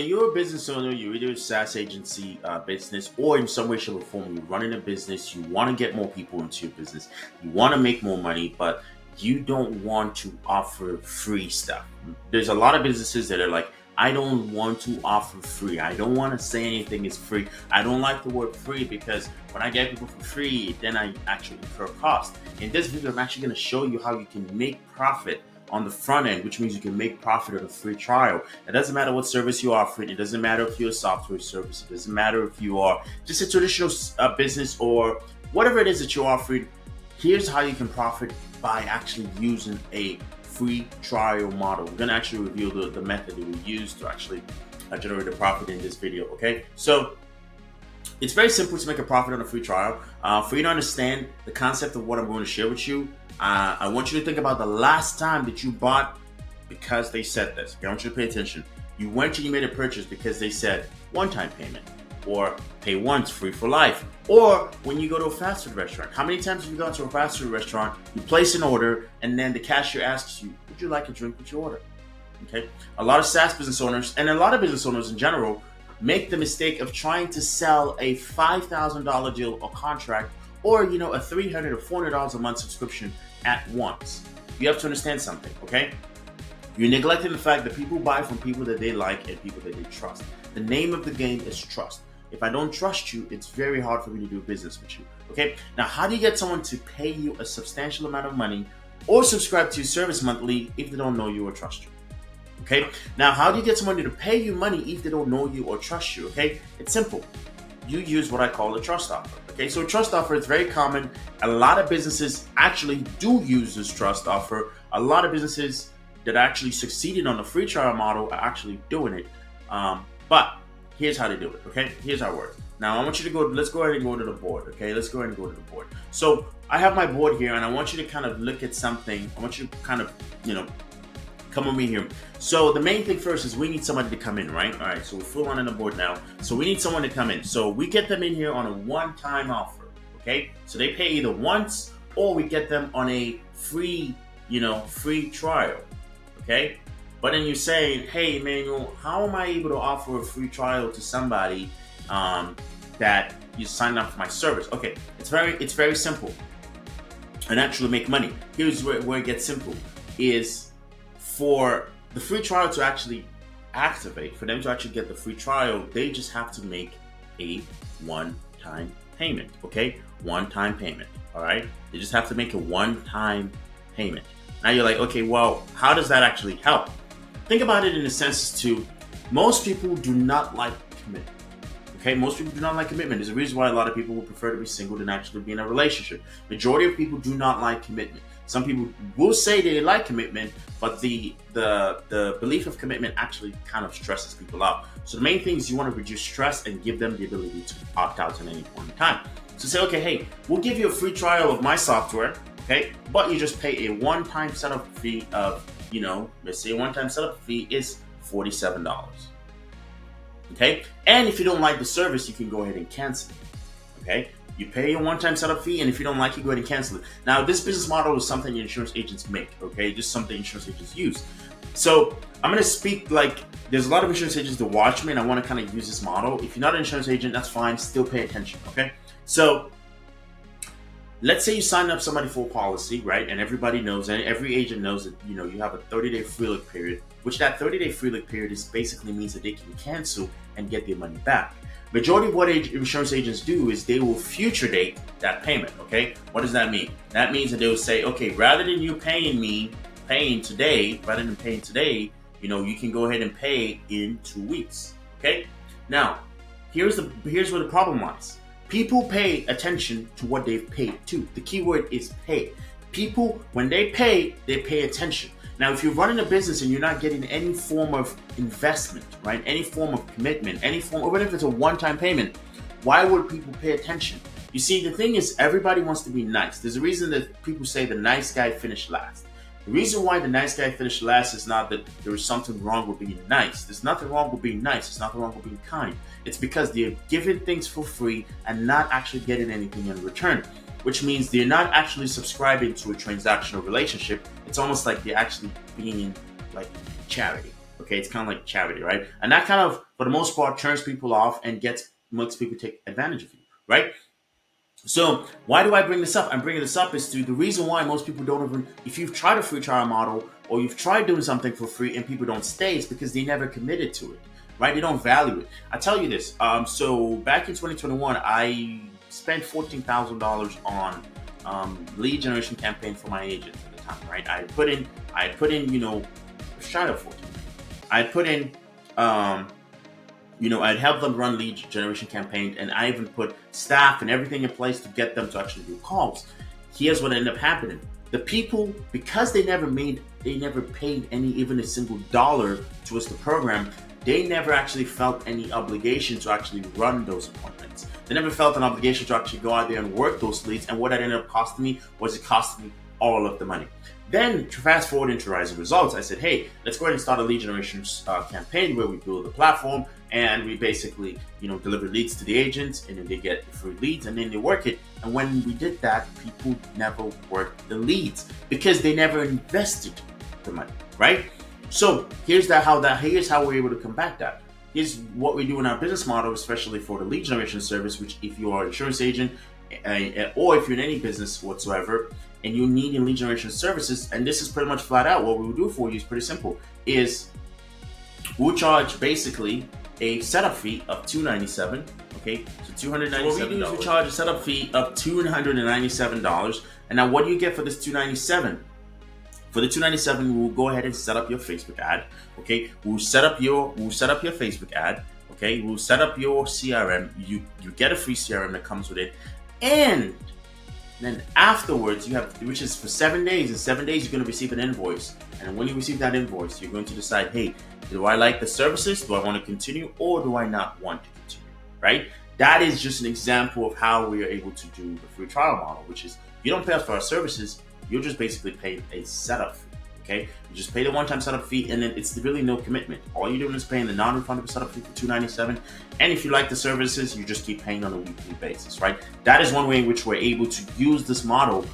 You're a business owner, you're either a SaaS agency business, or in some way, shape, or form, you're running a business, you want to get more people into your business, you want to make more money, but you don't want to offer free stuff. There's a lot of businesses that are like, I don't want to offer free. I don't want to say anything is free. I don't like the word free because when I get people for free, then I actually incur cost. In this video, I'm actually going to show you how you can make profit on the front end, which means you can make profit on a free trial. It doesn't matter what service you offer. It doesn't matter if you're a software service. It doesn't matter if you are just a traditional business or whatever it is that you're offering. Here's how you can profit by actually using a free trial model. We're going to actually reveal the method that we use to actually generate a profit in this video. Okay, so it's very simple to make a profit on a free trial. For you to understand the concept of what I'm going to share with you, I want you to think about the last time that you bought because they said this. Okay, I want you to pay attention. You went and you made a purchase because they said one-time payment, or pay once, free for life. Or when you go to a fast food restaurant, how many times have you gone to a fast food restaurant, you place an order, and then the cashier asks you, would you like a drink with your order? Okay, a lot of SaaS business owners, and a lot of business owners in general, make the mistake of trying to sell a $5,000 deal or contract, or a $300 or $400 a month subscription at once. You have to understand something, okay? You're neglecting the fact that people buy from people that they like and people that they trust. The name of the game is trust. If I don't trust you, it's very hard for me to do business with you, okay? Now, how do you get someone to pay you a substantial amount of money or subscribe to your service monthly if they don't know you or trust you? Okay, now how do you get someone to pay you money if they don't know you or trust you? Okay, it's simple. You use what I call a trust offer. Okay, so a trust offer is very common. A lot of businesses actually do use this trust offer. A lot of businesses that actually succeeded on the free trial model are actually doing it. But here's how they do it. Okay, here's how it works. Now I want you to go. Let's go ahead and go to the board. Okay, let's go ahead and go to the board. So I have my board here, and I want you to kind of look at something. I want you to kind of come with me here. So the main thing first is we need somebody to come in, right? All right, so we're full on the board now. So we need someone to come in. So we get them in here on a one-time offer, okay? So they pay either once or we get them on a free, free trial, okay? But then you're saying, hey, Emmanuel, how am I able to offer a free trial to somebody that you signed up for my service? Okay, it's very simple and actually make money. Here's where it gets simple is for the free trial to actually activate, for them to actually get the free trial, they just have to make a one-time payment, okay? One-time payment, all right? They just have to make a one-time payment. Now you're like, okay, well, how does that actually help? Think about it in the sense to most people do not like commitment. Okay, most people do not like commitment. There's a reason why a lot of people would prefer to be single than actually be in a relationship. Majority of people do not like commitment. Some people will say they like commitment, but the belief of commitment actually kind of stresses people out. So the main thing is you want to reduce stress and give them the ability to opt out at any point in time. So say, okay, hey, we'll give you a free trial of my software, okay, but you just pay a one-time setup fee of, let's say a one-time setup fee is $47. Okay, and if you don't like the service, you can go ahead and cancel it. Okay, you pay a one-time setup fee, and if you don't like it, go ahead and cancel it. Now, this business model is something insurance agents make. Okay, just something insurance agents use. So I'm gonna speak like there's a lot of insurance agents that watch me, and I want to kind of use this model. If you're not an insurance agent, that's fine. Still pay attention. Okay, so let's say you sign up somebody for a policy, right? And everybody knows, and every agent knows that you have a 30-day free look period, which that 30-day free look period is basically means that they can cancel and get their money back. Majority of what insurance agents do is they will future date that payment, okay? What does that mean? That means that they will say, okay, rather than you paying today, you can go ahead and pay in 2 weeks, okay? Now, here's where the problem lies. People pay attention to what they've paid to. The key word is pay. People, when they pay attention. Now, if you're running a business and you're not getting any form of investment, right? Any form of commitment, even if it's a one-time payment, why would people pay attention? You see, the thing is, everybody wants to be nice. There's a reason that people say the nice guy finished last. The reason why the nice guy finished last is not that there is something wrong with being nice. There's nothing wrong with being nice. There's nothing wrong with being kind. It's because they're giving things for free and not actually getting anything in return, which means they're not actually subscribing to a transactional relationship. It's almost like they're actually being like charity. Okay. Okay, it's kind of like charity, right? And that kind of, for the most part, turns people off and makes people take advantage of you, right? So why do I bring this up? I'm bringing this up is to the reason why most people don't even, if you've tried a free trial model or you've tried doing something for free and people don't stay, it's because they never committed to it, right? They don't value it. I tell you this. So back in 2021, I spent $14,000 on lead generation campaign for my agent at the time, right? I put in, shy of 14. I put in, I'd help them run lead generation campaigns, and I even put staff and everything in place to get them to actually do calls. Here's what ended up happening. The people, because they never paid even a single dollar towards the program, they never actually felt any obligation to actually run those appointments. They never felt an obligation to actually go out there and work those leads. And what that ended up costing me was it cost me all of the money. Then to fast forward into Rising Results, I said, hey, let's go ahead and start a lead generation campaign where we build a platform and we basically, deliver leads to the agents, and then they get the free leads and then they work it. And when we did that, people never worked the leads because they never invested the money, right? So here's how we're able to combat that. Here's what we do in our business model, especially for the lead generation service, which if you are an insurance agent or if you're in any business whatsoever, and you need lead generation services, and this is pretty much flat out what we will do for you is pretty simple, is we'll charge basically a setup fee of $297, okay? So $297. So what we do is we charge a setup fee of $297. And now what do you get for this $297? For the $297, we'll go ahead and set up your Facebook ad, okay? We'll set up your Facebook ad, okay? We'll set up your CRM. You get a free CRM that comes with it. And then afterwards, you have, which is for 7 days. In 7 days, you're going to receive an invoice. And when you receive that invoice, you're going to decide, hey, do I like the services? Do I want to continue, or do I not want to continue? Right? That is just an example of how we are able to do the free trial model, which is you don't pay us for our services. You'll just basically pay a setup fee. Okay? You just pay the one-time setup fee, and then it's really no commitment. All you're doing is paying the non-refundable setup fee for $297. And if you like the services, you just keep paying on a weekly basis, right? That is one way in which we're able to use this model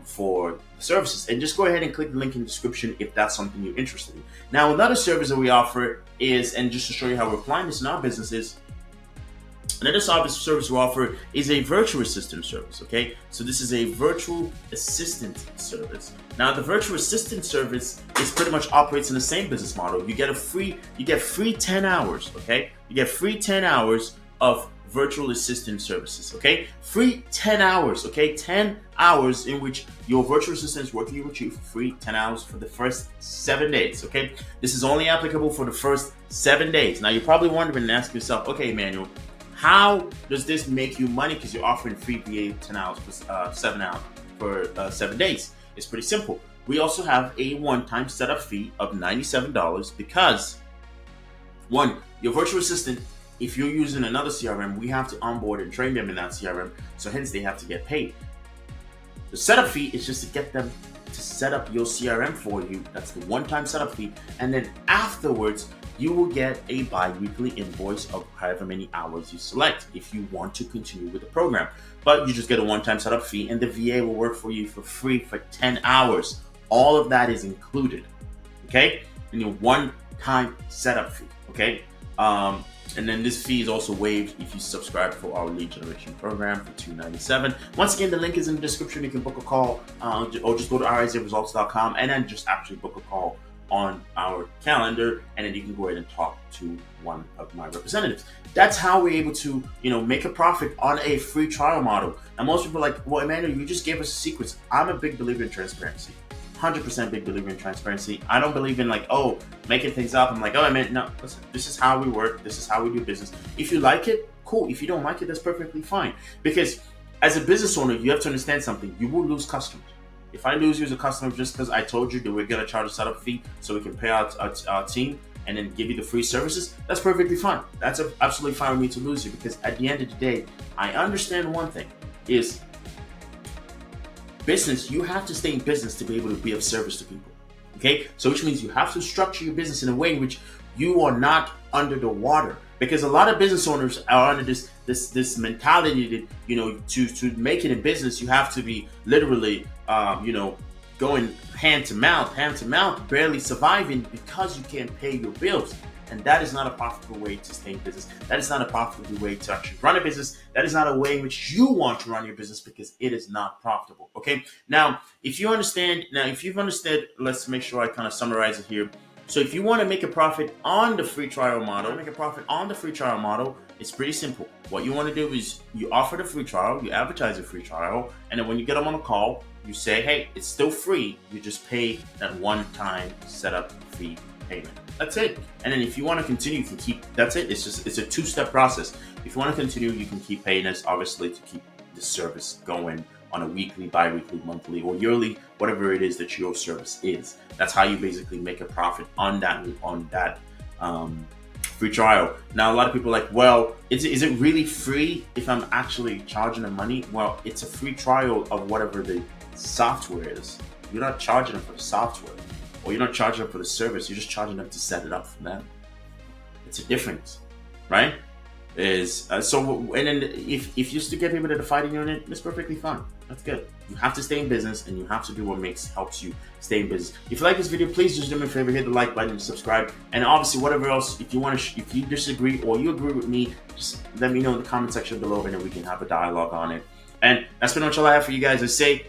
for services. And just go ahead and click the link in the description if that's something you're interested in. Now, another service that we offer is, and just to show you how we're applying this in our businesses, another service we offer is a virtual assistant service, okay? So this is a virtual assistant service. Now, the virtual assistant service is pretty much operates in the same business model. You get free 10 hours, okay? You get free 10 hours of virtual assistant services, okay? Free 10 hours, okay? 10 hours in which your virtual assistant is working with you for free, 10 hours for the first 7 days, okay? This is only applicable for the first 7 days. Now, you're probably wondering and asking yourself, okay, Emmanuel, how does this make you money? Because you're offering free VA 10 hours for 7 hours for 7 days. It's pretty simple. We also have a one-time setup fee of $97 because, one, your virtual assistant, if you're using another CRM, we have to onboard and train them in that CRM, so hence they have to get paid. The setup fee is just to get them to set up your CRM for you. That's the one-time setup fee. And then afterwards, you will get a bi-weekly invoice of however many hours you select if you want to continue with the program. But you just get a one-time setup fee, and the VA will work for you for free for 10 hours. All of that is included, okay? In your one-time setup fee, okay? And then this fee is also waived if you subscribe for our lead generation program for $297. Once again, the link is in the description. You can book a call or just go to risingresults.com and then just actually book a call on our calendar, and then you can go ahead and talk to one of my representatives. That's how we're able to, make a profit on a free trial model. And most people are like, well, Emmanuel, you just gave us the secrets. I'm a big believer in transparency. 100% big believer in transparency. I don't believe in making things up. I'm like, oh, no, listen, this is how we work. This is how we do business. If you like it, cool. If you don't like it, that's perfectly fine. Because as a business owner, you have to understand something. You will lose customers. If I lose you as a customer just because I told you that we're going to charge a setup fee so we can pay out our team and then give you the free services, that's perfectly fine. That's absolutely fine with me to lose you, because at the end of the day, I understand one thing is business, you have to stay in business to be able to be of service to people, okay? So which means you have to structure your business in a way in which you are not under the water, because a lot of business owners are under this mentality that, to make it in business, you have to be literally, going hand to mouth, barely surviving because you can't pay your bills. And that is not a profitable way to stay in business. That is not a profitable way to actually run a business. That is not a way in which you want to run your business because it is not profitable. Okay. Now, if you've understood, let's make sure I kind of summarize it here. So if you want to make a profit on the free trial model, it's pretty simple. What you want to do is you offer the free trial, you advertise the free trial, and then when you get them on a call, you say, hey, it's still free. You just pay that one-time setup fee payment. That's it. And then if you want to continue, you can keep, that's it. It's a two-step process. If you want to continue, you can keep paying us, obviously, to keep the service going on a weekly, bi-weekly, monthly, or yearly, whatever it is that your service is. That's how you basically make a profit on that free trial. Now, a lot of people are like, well, is it really free if I'm actually charging them money? Well, it's a free trial of whatever the software is. You're not charging them for the software, or you're not charging them for the service. You're just charging them to set it up for them. It's a difference, right? And then if you still get people that are fighting on it, it's perfectly fine. That's good. You have to stay in business, and you have to do what helps you stay in business. If you like this video, please just do me a favor, hit the like button and subscribe. And obviously, whatever else, if you disagree or you agree with me, just let me know in the comment section below, and then we can have a dialogue on it. And that's pretty much all I have for you guys. I say